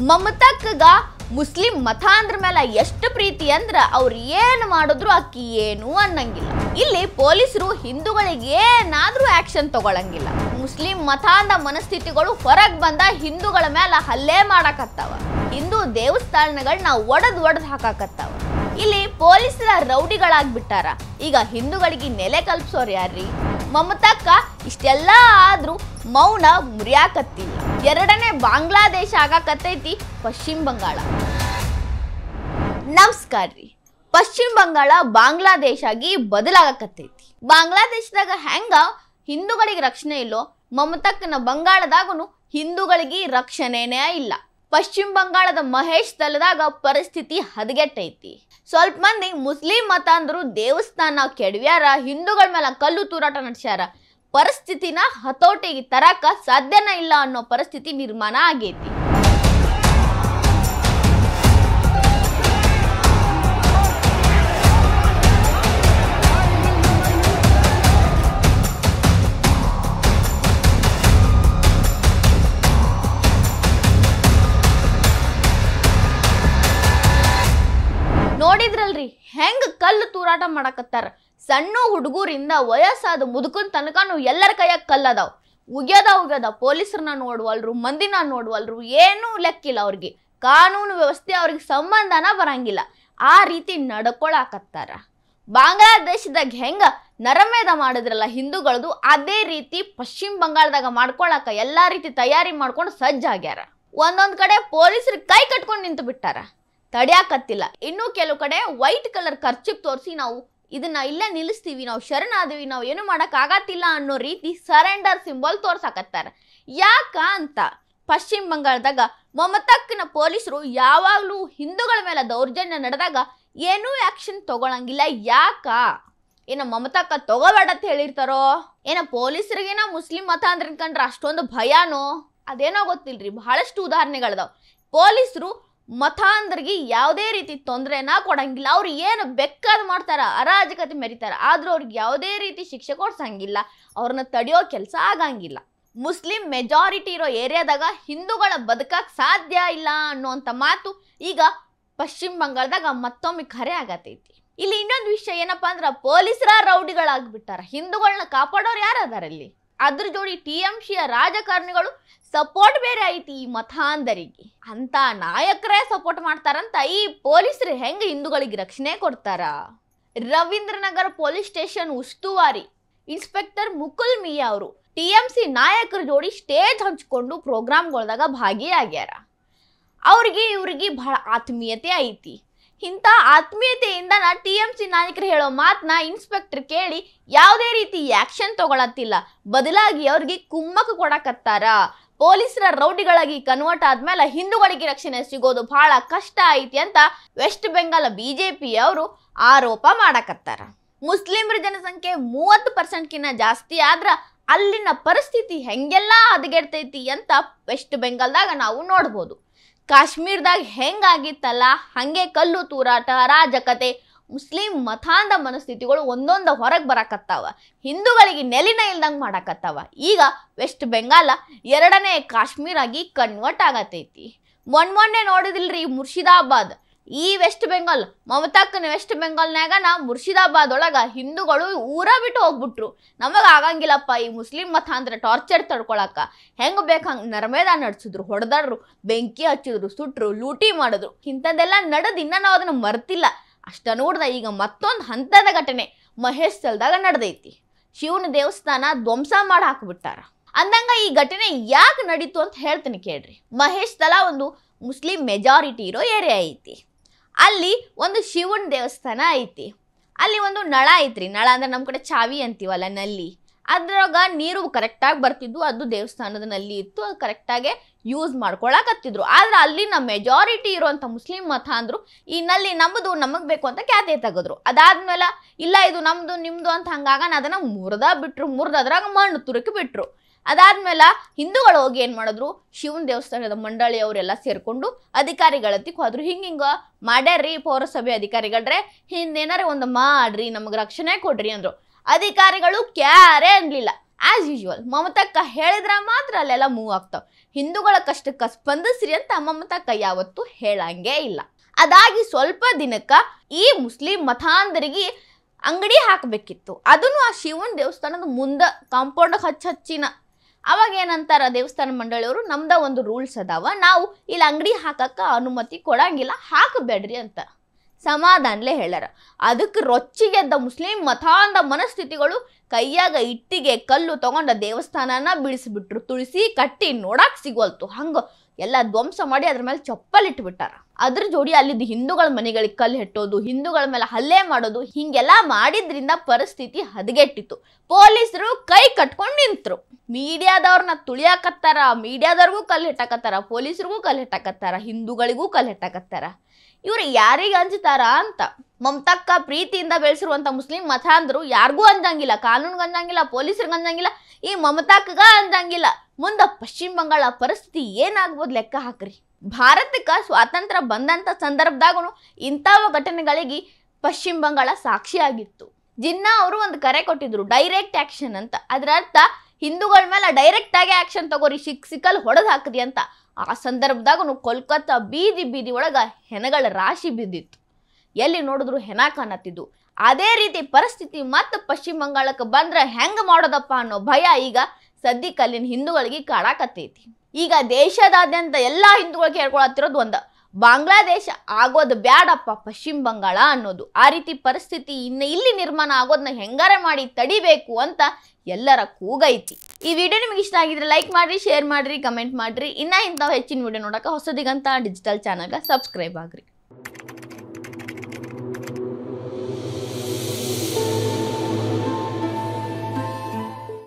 ಮಮತಾಕ್ಕಗ Muslim ಮತಾಂಧ್ರ ಮೇಲೆ ಎಷ್ಟು ಪ್ರೀತಿ ಅಂದ್ರ ಅವ್ರು ಏನು ಮಾಡಿದ್ರು ಅಕ್ಕಿ ಏನು ಅನ್ನಂಗಿಲ್ಲ. ಇಲ್ಲಿ ಪೊಲೀಸರು ಹಿಂದೂಗಳಿಗೆ ಏನಾದ್ರೂ ಆಕ್ಷನ್ ತಗೊಳಂಗಿಲ್ಲ. ಮುಸ್ಲಿಂ ಮತಾಂಧ ಮನಸ್ಥಿತಿಗಳು ಹೊರಗೆ ಬಂದ ಹಿಂದೂಗಳ ಮೇಲೆ ಹಲ್ಲೆ ಮಾಡಕತ್ತಾವ. ಹಿಂದೂ ದೇವಸ್ಥಾನಗಳನ್ನ ಒಡೆದು ಹಾಕಾಕತ್ತಾವ. ಇಲ್ಲಿ ಪೊಲೀಸರ ರೌಡಿಗಳಾಗ್ಬಿಟ್ಟಾರ. ಈಗ ಹಿಂದೂಗಳಿಗೆ ನೆಲೆ ಕಲ್ಪಿಸೋರು ಯಾರ್ರಿ? ಮಮತಾಕ್ಕ ಇಷ್ಟೆಲ್ಲ ಆದ್ರೂ ಮೌನ ಮುರಿಯಾಕತ್ತಿಲ್ಲ. ಎರಡನೇ ಬಾಂಗ್ಲಾದೇಶ ಆಗಾಕತ್ತೈತಿ ಪಶ್ಚಿಮ ಬಂಗಾಳ. ನಮಸ್ಕಾರ ರೀ. ಪಶ್ಚಿಮ ಬಂಗಾಳ ಬಾಂಗ್ಲಾದೇಶ ಆಗಿ ಬದಲಾಗಕತ್ತೈತಿ. ಬಾಂಗ್ಲಾದೇಶದಾಗ ಹೆಂಗ ಹಿಂದೂಗಳಿಗೆ ರಕ್ಷಣೆ ಇಲ್ಲೋ, ಮಮತಾಕ್ಕನ ಬಂಗಾಳದಾಗನು ಹಿಂದೂಗಳಿಗೆ ರಕ್ಷಣೆನೇ ಇಲ್ಲ. ಪಶ್ಚಿಮ ಬಂಗಾಳದ ಮಹೇಶ್ ತಲದಾಗ ಪರಿಸ್ಥಿತಿ ಹದಗೆಟ್ಟೈತಿ. ಸ್ವಲ್ಪ ಮಂದಿ ಮುಸ್ಲಿಂ ಮತಾಂಧರು ದೇವಸ್ಥಾನ ಕೆಡವ್ಯಾರ, ಹಿಂದೂಗಳ ಮೇಲೆ ಕಲ್ಲು ತೂರಾಟ ನಡೆಸ್ಯಾರ. ಪರಿಸ್ಥಿತಿನ ಹತೋಟಿಗೆ ತರಕ ಸಾಧ್ಯನ ಇಲ್ಲ ಅನ್ನೋ ಪರಿಸ್ಥಿತಿ ನಿರ್ಮಾಣ ಆಗೈತಿ. ನೋಡಿದ್ರಲ್ರಿ ಹೆಂಗ ಕಲ್ಲು ತೂರಾಟ ಮಾಡಕತ್ತಾರ. ಸಣ್ಣ ಹುಡುಗರಿಂದ ವಯಸ್ಸಾದ ಮುದುಕನ್ ತನಕನು ಎಲ್ಲರ ಕೈಯಾಗ ಕಲ್ಲದಾವ್. ಉಗ್ಯದ ಪೊಲೀಸರನ್ನ ನೋಡ್ವಲ್ರು, ಮಂದಿನ ನೋಡ್ವಲ್ರು, ಏನೂ ಲೆಕ್ಕಿಲ್ಲ. ಅವ್ರಿಗೆ ಕಾನೂನು ವ್ಯವಸ್ಥೆ ಅವ್ರಿಗೆ ಸಂಬಂಧನ ಬರಂಗಿಲ್ಲ. ಆ ರೀತಿ ನಡ್ಕೊಳಕತ್ತಾರ. ಬಾಂಗ್ಲಾದೇಶದಾಗ ಹೆಂಗ ನರಮೇಧ ಮಾಡಿದ್ರಲ್ಲ ಹಿಂದೂಗಳದು, ಅದೇ ರೀತಿ ಪಶ್ಚಿಮ ಬಂಗಾಳದಾಗ ಮಾಡ್ಕೊಳಕ ಎಲ್ಲಾ ರೀತಿ ತಯಾರಿ ಮಾಡ್ಕೊಂಡು ಸಜ್ಜಾಗ್ಯಾರ. ಒಂದೊಂದ್ ಕಡೆ ಪೊಲೀಸರು ಕೈ ಕಟ್ಕೊಂಡು ನಿಂತು ಬಿಟ್ಟಾರ, ತಡ್ಯಾಕತ್ತಿಲ್ಲ. ಇನ್ನು ಕೆಲವು ಕಡೆ ವೈಟ್ ಕಲರ್ ಕರ್ಚಿಪ್ ತೋರಿಸಿ ನಾವು ಇದನ್ನ ಇಲ್ಲೇ ನಿಲ್ಲಿಸ್ತೀವಿ, ನಾವು ಶರಣಾದೀವಿ, ನಾವು ಏನು ಮಾಡಕ್ ಆಗತ್ತಿಲ್ಲ ಅನ್ನೋ ರೀತಿ ಸರೆಂಡರ್ ಸಿಂಬಲ್ ತೋರ್ಸಾಕತ್ತಾರ. ಯಾಕ ಅಂತ ಪಶ್ಚಿಮ ಬಂಗಾಳದಾಗ ಮಮತಾಕ್ಕನ ಪೊಲೀಸರು ಯಾವಾಗ್ಲೂ ಹಿಂದೂಗಳ ಮೇಲೆ ದೌರ್ಜನ್ಯ ನಡೆದಾಗ ಏನೂ ಆಕ್ಷನ್ ತಗೊಳಂಗಿಲ್ಲ. ಯಾಕ? ಏನ ಮಮತಾಕ್ಕ ತಗೋಬೇಡ ಅಂತ ಹೇಳಿರ್ತಾರೋ? ಏನ ಪೊಲೀಸರಿಗೇನ ಮುಸ್ಲಿಂ ಮತ ಅಂದ್ರೆ ಕಂಡ್ರೆ ಅಷ್ಟೊಂದು ಭಯಾನೋ? ಅದೇನೋ ಗೊತ್ತಿಲ್ರಿ. ಬಹಳಷ್ಟು ಉದಾಹರಣೆಗಳದಾವ್. ಪೊಲೀಸರು ಮತಾಂಧರಿಗೆ ಯಾವುದೇ ರೀತಿ ತೊಂದರೆನ ಕೊಡಂಗಿಲ್ಲ. ಅವ್ರು ಏನು ಬೇಕಾದ್ ಮಾಡ್ತಾರ, ಅರಾಜಕತೆ ಮೆರಿತಾರ. ಆದ್ರೂ ಅವ್ರಿಗೆ ಯಾವುದೇ ರೀತಿ ಶಿಕ್ಷೆ ಕೊಡ್ಸಂಗಿಲ್ಲ. ಅವ್ರನ್ನ ತಡೆಯೋ ಕೆಲಸ ಆಗಂಗಿಲ್ಲ. ಮುಸ್ಲಿಂ ಮೆಜಾರಿಟಿ ಇರೋ ಏರಿಯಾದಾಗ ಹಿಂದೂಗಳ ಬದುಕಕ್ ಸಾಧ್ಯ ಇಲ್ಲ ಅನ್ನೋಂಥ ಮಾತು ಈಗ ಪಶ್ಚಿಮ ಬಂಗಾಳದಾಗ ಮತ್ತೊಮ್ಮೆ ಖರೆ ಆಗತೈತಿ. ಇಲ್ಲಿ ಇನ್ನೊಂದು ವಿಷಯ ಏನಪ್ಪಾ ಅಂದ್ರ, ಪೊಲೀಸರ ರೌಡಿಗಳಾಗ್ಬಿಟ್ಟಾರ. ಹಿಂದೂಗಳನ್ನ ಕಾಪಾಡೋರು ಯಾರದಾರ ಇಲ್ಲಿ? ಅದ್ರ ಜೋಡಿ TMCಯ ರಾಜಕಾರಣಿಗಳು ಸಪೋರ್ಟ್ ಬೇರೆ ಐತಿ ಈ ಮತಾಂಧರಿಗೆ. ಅಂತ ನಾಯಕರೇ ಸಪೋರ್ಟ್ ಮಾಡ್ತಾರಂತ ಈ ಪೊಲೀಸರು ಹೆಂಗ ಹಿಂದೂಗಳಿಗೆ ರಕ್ಷಣೆ ಕೊಡ್ತಾರ? ರವೀಂದ್ರನಗರ್ ಪೊಲೀಸ್ ಸ್ಟೇಷನ್ ಉಸ್ತುವಾರಿ ಇನ್ಸ್ಪೆಕ್ಟರ್ ಮುಕುಲ್ ಮಿಯಾ ಅವರು TMC ನಾಯಕರ ಜೋಡಿ ಸ್ಟೇಜ್ ಹಂಚ್ಕೊಂಡು ಪ್ರೋಗ್ರಾಮ್ಗಳದಾಗ ಭಾಗಿಯಾಗ್ಯಾರ. ಇವ್ರಿಗೆ ಬಹಳ ಆತ್ಮೀಯತೆ ಐತಿ. ಇಂಥ ಆತ್ಮೀಯತೆಯಿಂದ TMC ನಾಯಕರು ಹೇಳೋ ಮಾತನ್ನ ಇನ್ಸ್ಪೆಕ್ಟರ್ ಕೇಳಿ ಯಾವುದೇ ರೀತಿ ಆಕ್ಷನ್ ತಗೊಳತ್ತಿಲ್ಲ. ಬದಲಾಗಿ ಅವ್ರಿಗೆ ಕುಮ್ಮಕ್ಕು ಕೊಡಕತ್ತಾರ. ಪೊಲೀಸರ ರೌಡಿಗಳಾಗಿ ಕನ್ವರ್ಟ್ ಆದ್ಮೇಲೆ ಹಿಂದೂಗಳಿಗೆ ರಕ್ಷಣೆ ಸಿಗೋದು ಬಹಳ ಕಷ್ಟ ಐತಿ ಅಂತ ವೆಸ್ಟ್ ಬೆಂಗಾಲ್ BJP ಅವರು ಆರೋಪ ಮಾಡಕತ್ತಾರ. ಮುಸ್ಲಿಮರ ಜನಸಂಖ್ಯೆ 30% ಜಾಸ್ತಿ ಆದ್ರ ಅಲ್ಲಿನ ಪರಿಸ್ಥಿತಿ ಹೆಂಗೆಲ್ಲ ಹದಗೆಡ್ತೈತಿ ಅಂತ ವೆಸ್ಟ್ ಬೆಂಗಾಲ್ದಾಗ ನಾವು ನೋಡ್ಬೋದು. ಕಾಶ್ಮೀರದಾಗ ಹೆಂಗಾಗಿತ್ತಲ್ಲ ಹಂಗೆ ಕಲ್ಲು ತೂರಾಟ, ಅರಾಜಕತೆ, ಮುಸ್ಲಿಂ ಮತಾಂಧ ಮನಸ್ಥಿತಿಗಳು ಒಂದೊಂದು ಹೊರಗೆ ಬರಾಕತ್ತಾವ. ಹಿಂದೂಗಳಿಗೆ ನೆಲಿನ ಇಲ್ದಂಗೆ ಮಾಡಕತ್ತಾವ. ಈಗ ವೆಸ್ಟ್ ಬೆಂಗಾಲ ಎರಡನೇ ಕಾಶ್ಮೀರ್ ಆಗಿ ಕನ್ವರ್ಟ್ ಆಗತೈತಿ. ಮೊನ್ನೆ ನೋಡಿದಿಲ್ರಿ ಮುರ್ಷಿದಾಬಾದ್. ಈ ವೆಸ್ಟ್ ಬೆಂಗಾಲ್ ಮಮತಾಕ್ಕನ ವೆಸ್ಟ್ ಬೆಂಗಾಲ್ನಾಗ ಮುರ್ಷಿದಾಬಾದ್ ಒಳಗ ಹಿಂದೂಗಳು ಊರ ಬಿಟ್ಟು ಹೋಗ್ಬಿಟ್ರು. ನಮಗ ಆಗಂಗಿಲ್ಲಪ್ಪ ಈ ಮುಸ್ಲಿಂ ಮತಾಂಧ್ರ ಟಾರ್ಚರ್ ತಡ್ಕೊಳಕ. ಹೆಂಗ್ ಬೇಕಂಗ್ ನರಮೇಧ ನಡೆಸಿದ್ರು, ಹೊಡೆದಾಡ್ರು, ಬೆಂಕಿ ಹಚ್ಚಿದ್ರು, ಸುಟ್ರು, ಲೂಟಿ ಮಾಡಿದ್ರು. ಇಂಥದ್ದೆಲ್ಲ ನಡೆದು ಇನ್ನ ನಾವು ಅದನ್ನ ಮರ್ತಿಲ್ಲ. ಅಷ್ಟ ನೋಡ್ದ ಈಗ ಮತ್ತೊಂದು ಹಂತದ ಘಟನೆ ಮಹೇಶ್ ತಲದಾಗ ನಡೆದೈತಿ. ಶಿವನ ದೇವಸ್ಥಾನ ಧ್ವಂಸ ಮಾಡಿ ಹಾಕ್ಬಿಟ್ಟಾರ. ಅಂದಂಗ ಈ ಘಟನೆ ಯಾಕೆ ನಡೀತು ಅಂತ ಹೇಳ್ತೀನಿ ಕೇಳ್ರಿ. ಮಹೇಶ್ ತಲ ಒಂದು ಮುಸ್ಲಿಂ ಮೆಜಾರಿಟಿ ಇರೋ ಏರಿಯಾ ಐತಿ. ಅಲ್ಲಿ ಒಂದು ಶಿವನ ದೇವಸ್ಥಾನ ಐತಿ. ಅಲ್ಲಿ ಒಂದು ನಳ ಐತ್ರಿ. ನಳ ಅಂದ್ರೆ ನಮ್ಮ ಕಡೆ ಚಾವಿ ಅಂತೀವಲ್ಲ, ನಲ್ಲಿ. ಅದ್ರಾಗ ನೀರು ಕರೆಕ್ಟಾಗಿ ಬರ್ತಿದ್ವು. ಅದು ದೇವಸ್ಥಾನದ ನಲ್ಲಿ ಇತ್ತು. ಅದು ಕರೆಕ್ಟಾಗೆ ಯೂಸ್ ಮಾಡ್ಕೊಳಕತ್ತಿದ್ರು. ಆದ್ರೆ ಅಲ್ಲಿನ ಮೆಜಾರಿಟಿ ಇರುವಂಥ ಮುಸ್ಲಿಂ ಮತ ಅಂದ್ರು ಈ ನಲ್ಲಿ ನಮ್ಮದು, ನಮಗ್ ಬೇಕು ಅಂತ ಖ್ಯಾತೆ ತೆಗೆದ್ರು. ಅದಾದ್ಮೇಲೆ ಇಲ್ಲ ಇದು ನಮ್ದು ನಿಮ್ದು ಅಂತ ಹಂಗಾಗ ಅದನ್ನ ಮುರಿದು ಅದ್ರಾಗ ಮಣ್ಣು ತುರುಕಿ ಬಿಟ್ರು. ಅದಾದ್ಮೇಲೆ ಹಿಂದೂಗಳು ಹೋಗಿ ಏನ್ ಮಾಡಿದ್ರು, ಶಿವನ ದೇವಸ್ಥಾನದ ಮಂಡಳಿ ಅವರೆಲ್ಲ ಸೇರ್ಕೊಂಡು ಅಧಿಕಾರಿಗಳತ್ತಿಗೆ ಹೋದ್ರು. ಹಿಂಗ ಮಾಡ್ಯಾರ್ರಿ ಪೌರಸಭೆ ಅಧಿಕಾರಿಗಳ್ರೆ, ಹಿಂದೇನಾರ ಒಂದು ಮಾಡ್ರಿ, ನಮಗ್ ರಕ್ಷಣೆ ಕೊಡ್ರಿ ಅಂದ್ರು. ಅಧಿಕಾರಿಗಳು ಕ್ಯಾರೇ ಅನ್ಲಿಲ್ಲ. ಆಸ್ ಯೂಶುವಲ್ ಮಮತಕ್ಕ ಹೇಳಿದ್ರ ಮಾತ್ರ ಅಲ್ಲೆಲ್ಲ ಮೂವ್ ಆಗ್ತಾವ. ಹಿಂದೂಗಳ ಕಷ್ಟಕ್ಕೆ ಸ್ಪಂದಿಸ್ರಿ ಅಂತ ಮಮತಕ್ಕ ಯಾವತ್ತೂ ಹೇಳಂಗೇ ಇಲ್ಲ. ಅದಾಗಿ ಸ್ವಲ್ಪ ದಿನಕ್ಕ ಈ ಮುಸ್ಲಿಂ ಮತಾಂಧರಿಗೆ ಅಂಗಡಿ ಹಾಕಬೇಕಿತ್ತು. ಅದನ್ನು ಆ ಶಿವನ ದೇವಸ್ಥಾನದ ಮುಂದೆ ಕಾಂಪೌಂಡ್ ಹಚ್ಚಿನ. ಅವಾಗ ಏನಂತಾರ ದೇವಸ್ಥಾನ ಮಂಡಳಿಯವರು, ನಮ್ದ ಒಂದು ರೂಲ್ಸ್ ಅದಾವ, ನಾವು ಇಲ್ಲಿ ಅಂಗಡಿ ಹಾಕಕ್ಕ ಅನುಮತಿ ಕೊಡಂಗಿಲ್ಲ, ಹಾಕಬೇಡ್ರಿ ಅಂತ ಸಮಾಧಾನಲೇ ಹೇಳ್ಯಾರ. ಅದಕ್ಕೆ ರೊಚ್ಚಿಗೆದ್ದ ಮುಸ್ಲಿಂ ಮತಾಂಧ ಮನಸ್ಥಿತಿಗಳು ಕೈಯಾಗ ಇಟ್ಟಿಗೆ ಕಲ್ಲು ತಗೊಂಡ ದೇವಸ್ಥಾನನ ಬೀಳಿಸಿಬಿಟ್ರು. ತುಳಸಿ ಕಟ್ಟಿ ನೋಡಾಕ್ ಸಿಗೋಲ್ತು, ಹಂಗ ಎಲ್ಲ ಧ್ವಂಸ ಮಾಡಿ ಅದ್ರ ಮೇಲೆ ಚಪ್ಪಲ್ ಇಟ್ಬಿಟ್ಟಾರ. ಅದ್ರ ಜೋಡಿ ಅಲ್ಲಿದ್ದ ಹಿಂದೂಗಳ ಮನೆಗಳಿಗೆ ಕಲ್ಲು ಹೆಟ್ಟೋದು, ಹಿಂದೂಗಳ ಮೇಲೆ ಹಲ್ಲೆ ಮಾಡೋದು, ಹಿಂಗೆಲ್ಲ ಮಾಡಿದ್ರಿಂದ ಪರಿಸ್ಥಿತಿ ಹದಗೆಟ್ಟಿತ್ತು. ಪೊಲೀಸರು ಕೈ ಕಟ್ಕೊಂಡು ನಿಂತರು. ಮೀಡಿಯಾದವ್ರನ್ನ ತುಳಿಯಾಕತ್ತಾರ, ಮೀಡಿಯಾದವ್ರಿಗೂ ಕಲ್ಲು ಹೆಟ್ಟಾಕತ್ತಾರ, ಪೊಲೀಸರಿಗೂ ಕಲ್ಲು ಹೆಟ್ಟಾಕತ್ತಾರ, ಹಿಂದೂಗಳಿಗೂ ಕಲ್ಲು ಹೆಟ್ಟಾಕತ್ತಾರ. ಇವ್ರು ಯಾರಿಗೆ ಅಂಜತಾರ ಅಂತ. ಮಮತಕ್ಕ ಪ್ರೀತಿಯಿಂದ ಬೆಳೆಸಿರುವಂತ ಮುಸ್ಲಿಂ ಮತಾಂಧರು ಯಾರಿಗೂ ಅಂಜಂಗಿಲ್ಲ, ಕಾನೂನ್ಗೆ ಅಂಜಂಗಿಲ್ಲ, ಪೊಲೀಸರಿಗೆ ಅಂಜಂಗಿಲ್ಲ, ಈ ಮಮತಕ್ಕಗ ಅಂಜಂಗಿಲ್ಲ. ಮುಂದೆ ಪಶ್ಚಿಮ ಬಂಗಾಳ ಪರಿಸ್ಥಿತಿ ಏನಾಗ್ಬೋದು ಲೆಕ್ಕ ಹಾಕ್ರಿ. ಭಾರತಕ್ಕೆ ಸ್ವಾತಂತ್ರ್ಯ ಬಂದಂತ ಸಂದರ್ಭದಾಗೂ ಇಂಥವ ಘಟನೆಗಳಿಗೆ ಪಶ್ಚಿಮ ಬಂಗಾಳ ಸಾಕ್ಷಿಯಾಗಿತ್ತು. ಜಿನ್ನಾ ಅವರು ಒಂದು ಕರೆ ಕೊಟ್ಟಿದ್ರು, ಡೈರೆಕ್ಟ್ ಆಕ್ಷನ್ ಅಂತ. ಅದರ ಅರ್ಥ ಹಿಂದೂಗಳ ಮೇಲೆ ಡೈರೆಕ್ಟ್ ಆಗಿ ಆಕ್ಷನ್ ತಗೋರಿ, ಸಿಕ್ಕಲ್ಲಿ ಹೊಡೆದು ಹಾಕ್ರಿ ಅಂತ. ಆ ಸಂದರ್ಭದಾಗೂ ಕೋಲ್ಕತ್ತಾ ಬೀದಿ ಬೀದಿ ಒಳಗ ಹೆಣಗಳ ರಾಶಿ ಬಿದ್ದಿತ್ತು. ಎಲ್ಲಿ ನೋಡಿದ್ರು ಹೆಣ ಕಾಣತ್ತಿದ್ದು. ಅದೇ ರೀತಿ ಪರಿಸ್ಥಿತಿ ಮತ್ತೆ ಪಶ್ಚಿಮ ಬಂಗಾಳಕ್ಕೆ ಬಂದ್ರೆ ಹೆಂಗ ಮಾಡೋದಪ್ಪ ಅನ್ನೋ ಭಯ ಈಗ ಸದ್ಯಕ್ಕೆ ಅಲ್ಲಿನ ಹಿಂದೂಗಳಿಗೆ ಕಾಡಾಕತ್ತೈತಿ. ಈಗ ದೇಶದಾದ್ಯಂತ ಎಲ್ಲಾ ಹಿಂದೂಗಳಿಗೆ ಹೇಳ್ಕೊಳತ್ತಿರೋದು ಒಂದ, ಬಾಂಗ್ಲಾದೇಶ ಆಗೋದು ಬ್ಯಾಡಪ್ಪ ಪಶ್ಚಿಮ ಬಂಗಾಳ ಅನ್ನೋದು. ಆ ರೀತಿ ಪರಿಸ್ಥಿತಿ ಇಲ್ಲಿ ನಿರ್ಮಾಣ ಆಗೋದನ್ನ ಹೆಂಗಾರ ಮಾಡಿ ತಡಿಬೇಕು ಅಂತ ಎಲ್ಲರ ಕೂಗೈತಿ. ಈ ವಿಡಿಯೋ ನಿಮಗೆ ಇಷ್ಟ ಆಗಿದ್ರೆ ಲೈಕ್ ಮಾಡ್ರಿ, ಶೇರ್ ಮಾಡ್ರಿ, ಕಮೆಂಟ್ ಮಾಡ್ರಿ. ಇನ್ನ ಇಂಥವು ಹೆಚ್ಚಿನ ವಿಡಿಯೋ ನೋಡಕ್ಕೆ ಹೊಸದಿಗಂತ ಡಿಜಿಟಲ್ ಚಾನಲ್ಗೆ ಸಬ್ಸ್ಕ್ರೈಬ್ ಆಗ್ರಿ.